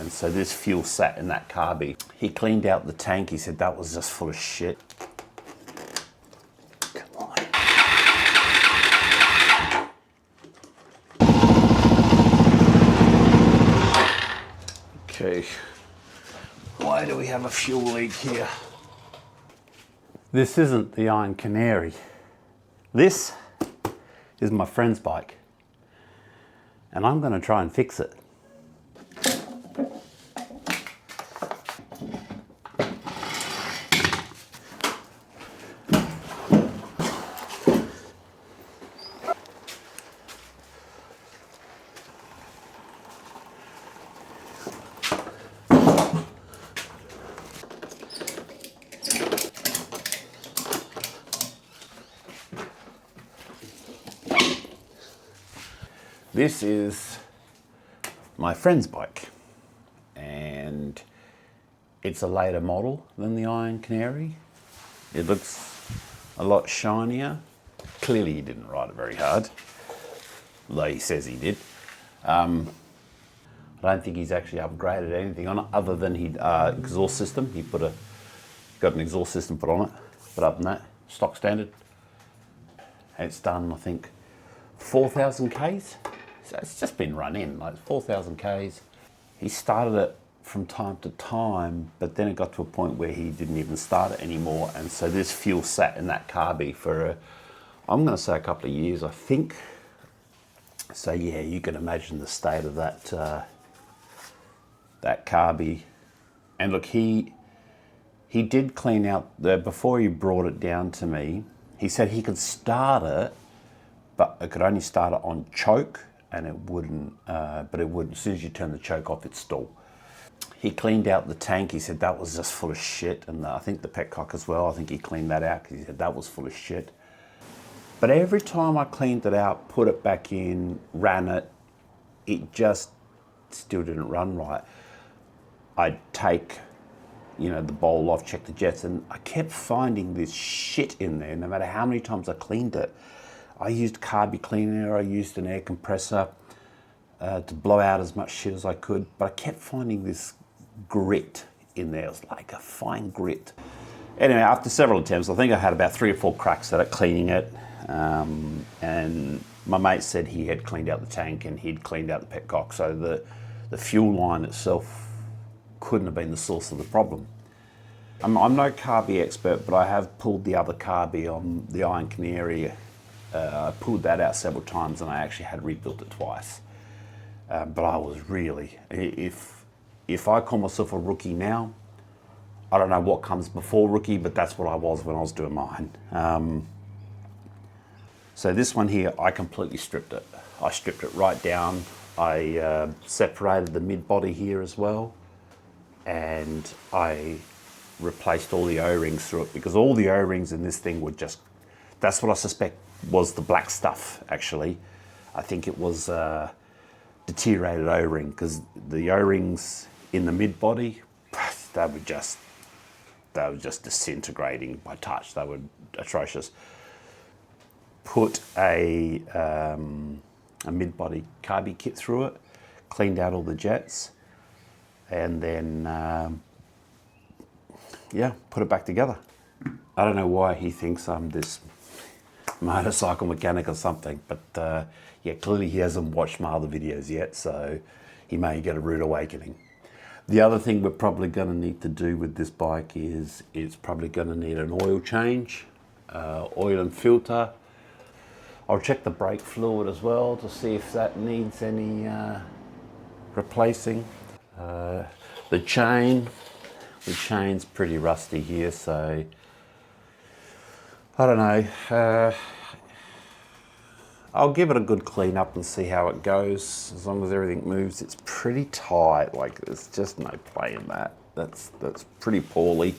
and so this fuel sat in that carby. He cleaned out the tank. He said that was just full of shit. Come on. Okay, why do we have a fuel leak here? This isn't the Iron Canary. This is my friend's bike, and I'm going to try and fix it. This is my friend's bike, and it's a later model than the Iron Canary. It looks a lot shinier. Clearly he didn't ride it very hard, though he says he did. I don't think he's actually upgraded anything on it other than he exhaust system. He got an exhaust system put on it, but other than that, stock standard. And it's done, I think, 4,000 Ks. So it's just been run in, like 4,000 Ks. He started it from time to time, but then it got to a point where he didn't even start it anymore. And so this fuel sat in that carby for, I'm gonna say a couple of years, I think. So yeah, you can imagine the state of that carby. And look, he did clean out before he brought it down to me, he said he could start it, but it could only start it on choke, and it wouldn't, but it would, as soon as you turn the choke off, it'd stall. He cleaned out the tank. He said that was just full of shit, and I think the petcock as well, I think he cleaned that out because he said that was full of shit. But every time I cleaned it out, put it back in, ran it, it just still didn't run right. I'd take, you know, the bowl off, check the jets, and I kept finding this shit in there no matter how many times I cleaned it. I used carby cleaner, I used an air compressor to blow out as much shit as I could, but I kept finding this grit in there. It was like a fine grit. Anyway, after several attempts, I think I had about 3 or 4 cracks at it, cleaning it, and my mate said he had cleaned out the tank and he'd cleaned out the petcock, so the fuel line itself couldn't have been the source of the problem. I'm no carby expert, but I have pulled the other carby on the Iron Canary. I pulled that out several times, and I actually had rebuilt it twice. But I was really, if I call myself a rookie now, I don't know what comes before rookie, but that's what I was when I was doing mine. So this one here, I completely stripped it. I stripped it right down. I separated the mid-body here as well, and I replaced all the O-rings through it, because all the O-rings in this thing were just, that's what I suspect was the black stuff, actually. I think it was deteriorated O-ring, because the O-rings in the mid-body, they were just disintegrating by touch. They were atrocious. Put a mid-body carby kit through it, cleaned out all the jets, and then yeah, put it back together. I don't know why he thinks I'm this motorcycle mechanic or something, but yeah, clearly he hasn't watched my other videos yet, so he may get a rude awakening. The other thing we're probably going to need to do with this bike is it's probably going to need an oil change, oil and filter. I'll check the brake fluid as well to see if that needs any replacing. The chain's pretty rusty here, so I don't know. I'll give it a good clean up and see how it goes. As long as everything moves, it's pretty tight. Like, there's just no play in that. That's pretty poorly.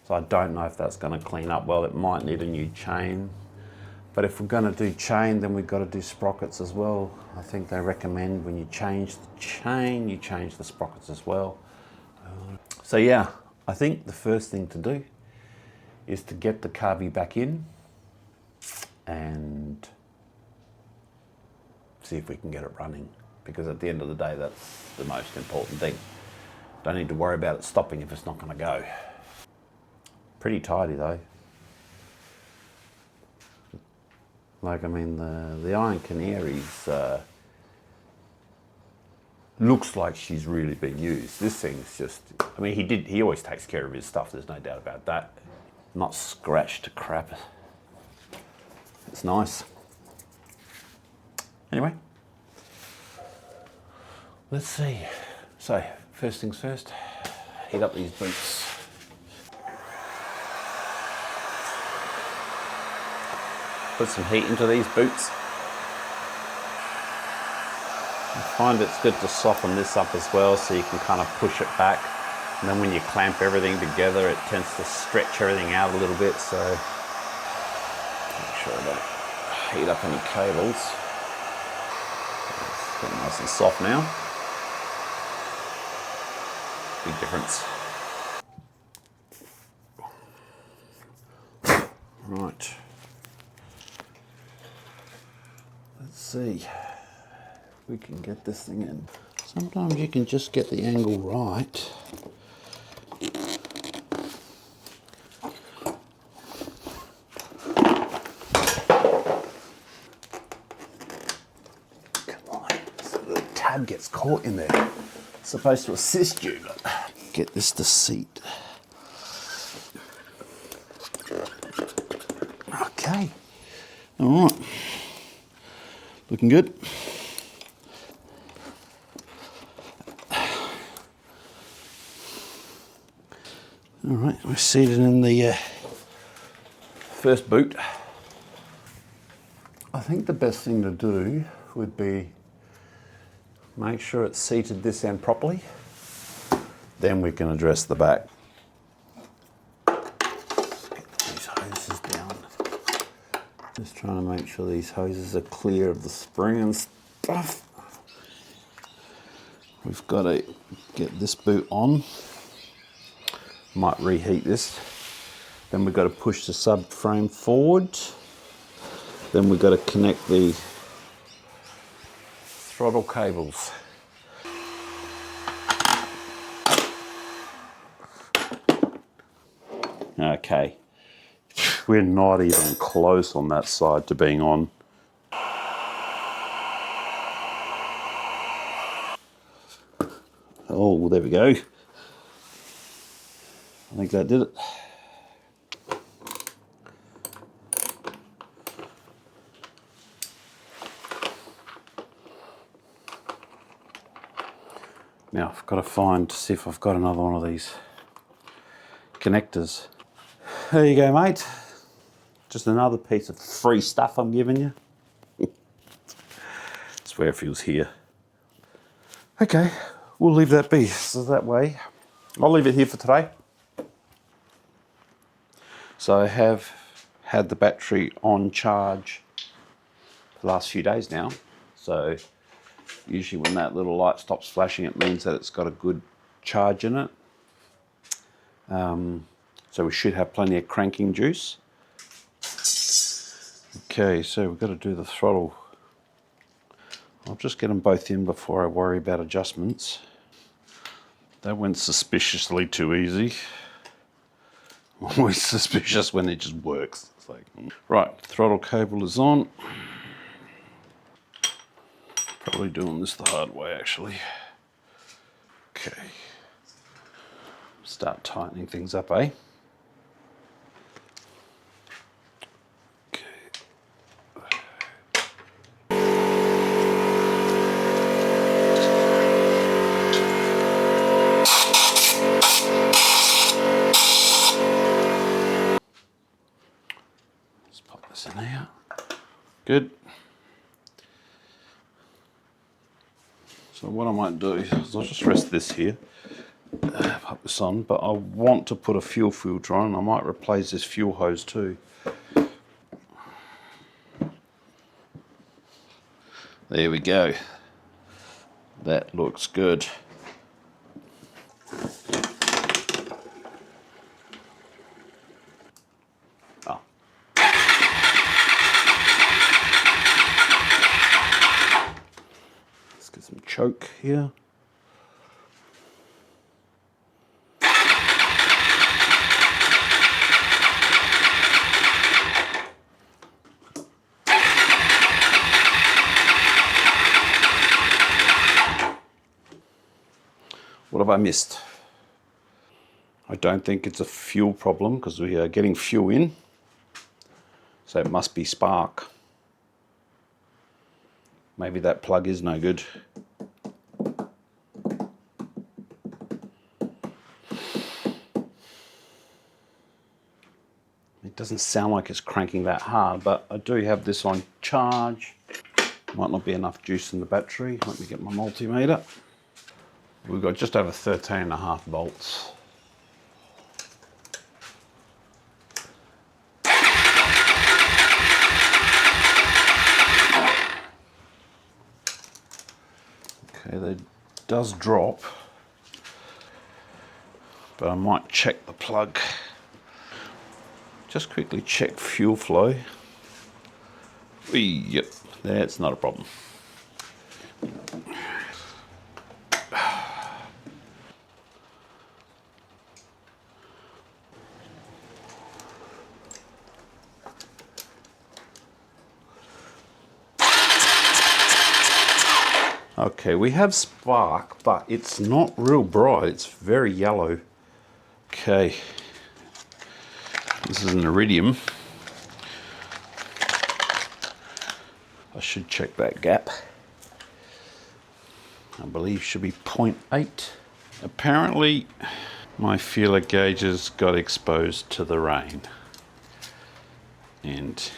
So I don't know if that's going to clean up well. It might need a new chain. But if we're going to do chain, then we've got to do sprockets as well. I think they recommend when you change the chain, you change the sprockets as well. So yeah, I think the first thing to do is to get the carby back in and see if we can get it running, because at the end of the day, that's the most important thing. Don't need to worry about it stopping if it's not going to go. Pretty tidy though. Like, I mean, the Iron Canary's looks like she's really been used. This thing's just, I mean, he always takes care of his stuff, there's no doubt about that. Not scratched to crap. It's nice. Anyway, let's see. So, first things first, heat up these boots. Put some heat into these boots. I find it's good to soften this up as well so you can kind of push it back. And then when you clamp everything together, it tends to stretch everything out a little bit, so make sure I don't heat up any cables. It's getting nice and soft now. Big difference. Right. Let's see if we can get this thing in. Sometimes you can just get the angle right. Come on, so the tab gets caught in there. It's supposed to assist you, but get this to seat. Okay, all right, looking good. All right, we're seated in the first boot. I think the best thing to do would be make sure it's seated this end properly. Then we can address the back. Get these hoses down. Just trying to make sure these hoses are clear of the spring and stuff. We've got to get this boot on. Might reheat this. Then we've got to push the subframe forward. Then we've got to connect the throttle cables. Okay, we're not even close on that side to being on. Oh, there we go. I think that did it. Now I've got to see if I've got another one of these connectors. There you go, mate. Just another piece of free stuff I'm giving you. Swear if he was here. Okay, we'll leave that be. So that way, I'll leave it here for today. So I have had the battery on charge for the last few days now. So usually when that little light stops flashing, it means that it's got a good charge in it. So we should have plenty of cranking juice. Okay, so we've got to do the throttle. I'll just get them both in before I worry about adjustments. That went suspiciously too easy. Always suspicious when it just works. It's like, right, throttle cable is on. Probably doing this the hard way actually. Okay. Start tightening things up, eh? In there. Good. So what I might do is I'll just rest this here, put this on, but I want to put a fuel filter on. I might replace this fuel hose too. There we go. That looks good. Choke here. What have I missed? I don't think it's a fuel problem because we are getting fuel in. So it must be spark. Maybe that plug is no good. It doesn't sound like it's cranking that hard, but I do have this on charge. Might not be enough juice in the battery. Let me get my multimeter. We've got just over 13.5 volts. Okay, that does drop, but I might check the plug. Just quickly check fuel flow. Yep, that's not a problem. Okay, we have spark, but it's not real bright. It's very yellow. Okay, this is an iridium. I should check that gap. I believe should be 0.8. Apparently, my feeler gauges got exposed to the rain. And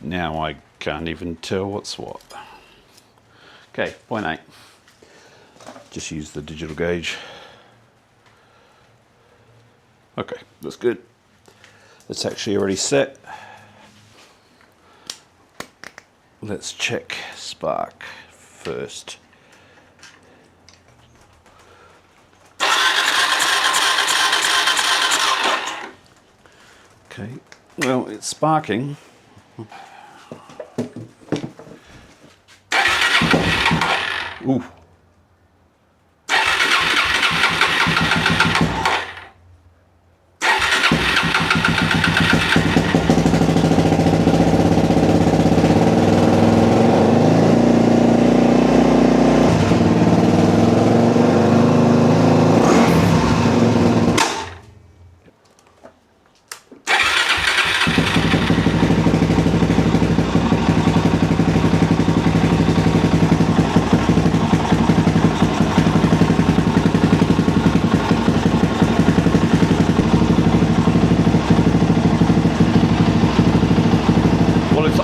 now I can't even tell what's what. Okay, 0.8. Just use the digital gauge. Okay, that's good. It's actually already set. Let's check spark first. Okay, well, it's sparking. Ooh.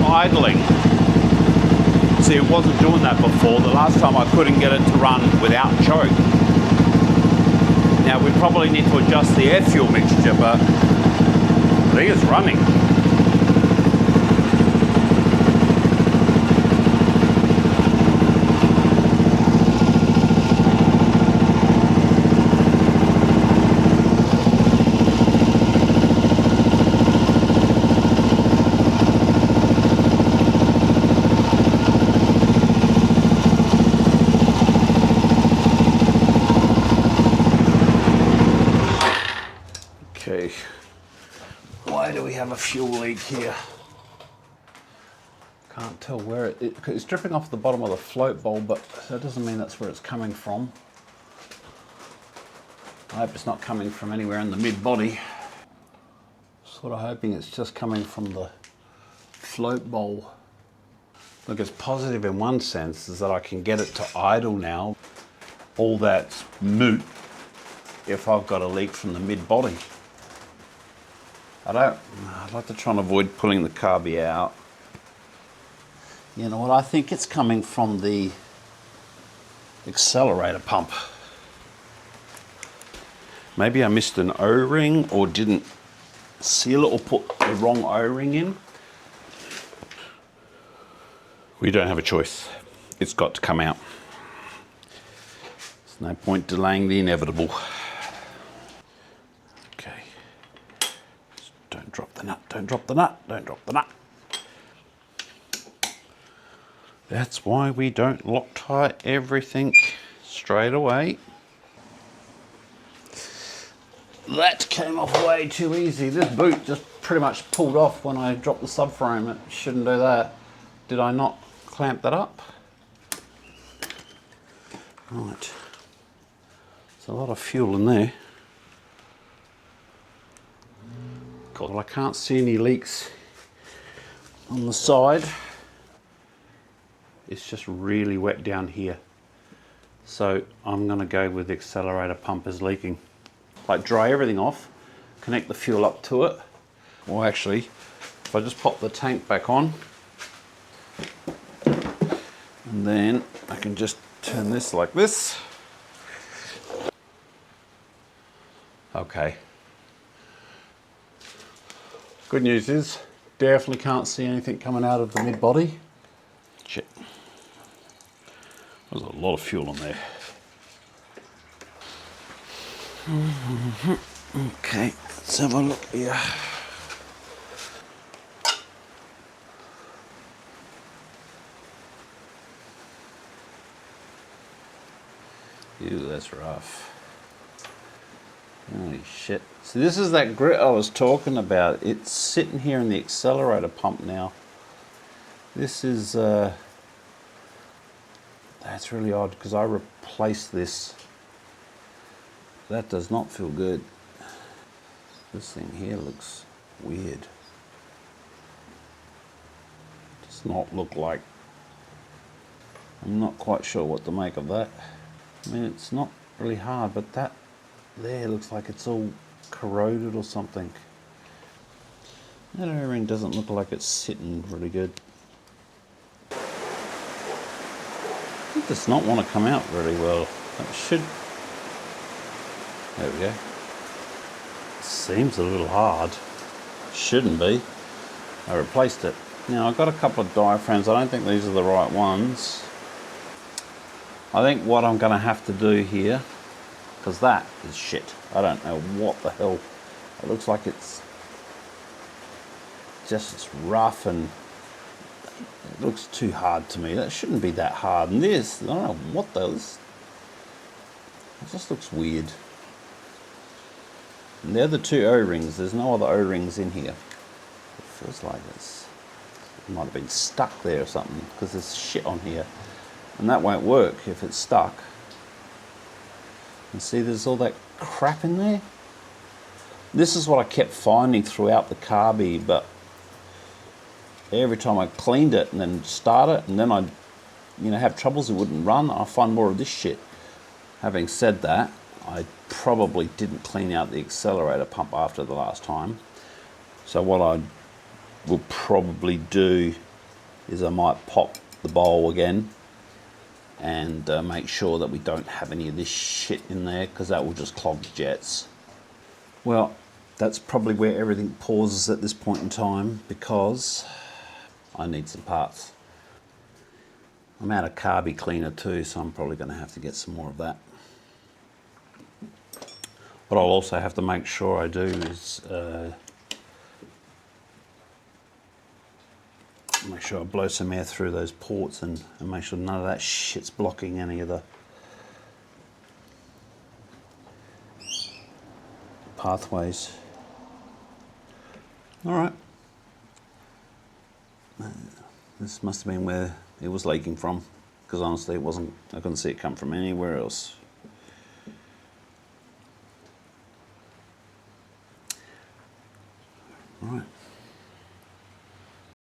Idling. See, it wasn't doing that before. The last time I couldn't get it to run without choke. Now we probably need to adjust the air fuel mixture, but I think it's running. Okay, why do we have a fuel leak here? Can't tell where it's dripping off the bottom of the float bowl, but that doesn't mean that's where it's coming from. I hope it's not coming from anywhere in the mid-body. Sort of hoping it's just coming from the float bowl. Look, it's positive in one sense, is that I can get it to idle now. All that's moot if I've got a leak from the mid-body. I'd like to try and avoid pulling the carby out. You know what, I think it's coming from the accelerator pump. Maybe I missed an O-ring or didn't seal it or put the wrong O-ring in. We don't have a choice. It's got to come out. There's no point delaying the inevitable. Don't drop the nut, don't drop the nut, don't drop the nut. That's why we don't Loctite everything straight away. That came off way too easy. This boot just pretty much pulled off when I dropped the subframe. It shouldn't do that. Did I not clamp that up? Right. There's a lot of fuel in there. God, well, I can't see any leaks on the side. It's just really wet down here. So I'm gonna go with the accelerator pump is leaking. Like dry everything off, connect the fuel up to it. Or actually, if I just pop the tank back on, and then I can just turn this like this. Okay. Good news is, definitely can't see anything coming out of the mid-body. Shit. There's a lot of fuel in there. Okay, let's have a look here. Ew, that's rough. Holy shit. So this is that grit I was talking about. It's sitting here in the accelerator pump now. This is, that's really odd because I replaced this. That does not feel good. This thing here looks weird. Does not look like, I'm not quite sure what to make of that. I mean, it's not really hard, but that there looks like it's all corroded or something. That O-ring doesn't look like it's sitting really good. It does not want to come out very well. It should. There we go. Seems a little hard. Shouldn't be. I replaced it. Now I've got a couple of diaphragms. I don't think these are the right ones. I think what I'm going to have to do here, because that is shit. I don't know what the hell. It looks like it's just rough and it looks too hard to me. That shouldn't be that hard. And this, I don't know what those. It just looks weird. And the other two O-rings, there's no other O-rings in here. It feels like it might have been stuck there or something because there's shit on here. And that won't work if it's stuck. And see, there's all that crap in there. This is what I kept finding throughout the carby, but every time I cleaned it and then start it, and then I'd, have troubles, it wouldn't run, I find more of this shit. Having said that, I probably didn't clean out the accelerator pump after the last time. So what I will probably do is I might pop the bowl again and make sure that we don't have any of this shit in there, because that will just clog the jets. Well, that's probably where everything pauses at this point in time, because I need some parts. I'm out of carby cleaner too, so I'm probably going to have to get some more of that. What I'll also have to make sure I do is make sure I blow some air through those ports and make sure none of that shit's blocking any of the pathways. Alright. This must have been where it was leaking from, because honestly it wasn't, I couldn't see it come from anywhere else. Right.